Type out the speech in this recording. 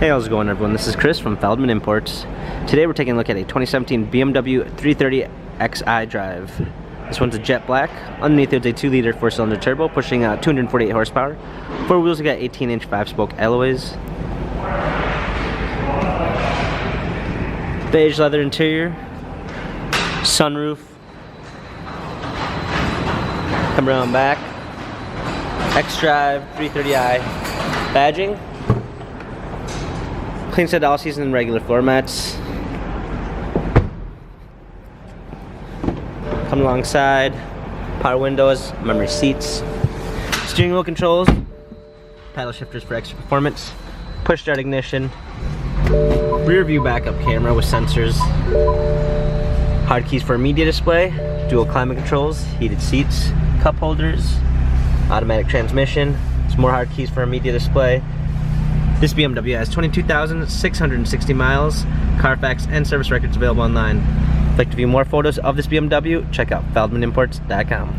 Hey, how's it going everyone? This is Chris from Feldmann Imports. Today we're taking a look at a 2017 BMW 330 xDrive. This one's a jet black. Underneath it's a 2-liter 4-cylinder turbo pushing 248 horsepower. Four wheels got 18-inch 5-spoke alloys. Beige leather interior. Sunroof. Come around back. xDrive 330i badging. Clean set all season and regular floor mats. Come alongside. Power windows, memory seats, steering wheel controls, paddle shifters for extra performance, push start ignition, rear view backup camera with sensors, hard keys for a media display, dual climate controls, heated seats, cup holders, automatic transmission, some more hard keys for a media display. This BMW has 22,660 miles, Carfax and service records available online. If you'd like to view more photos of this BMW, check out feldmannimports.com.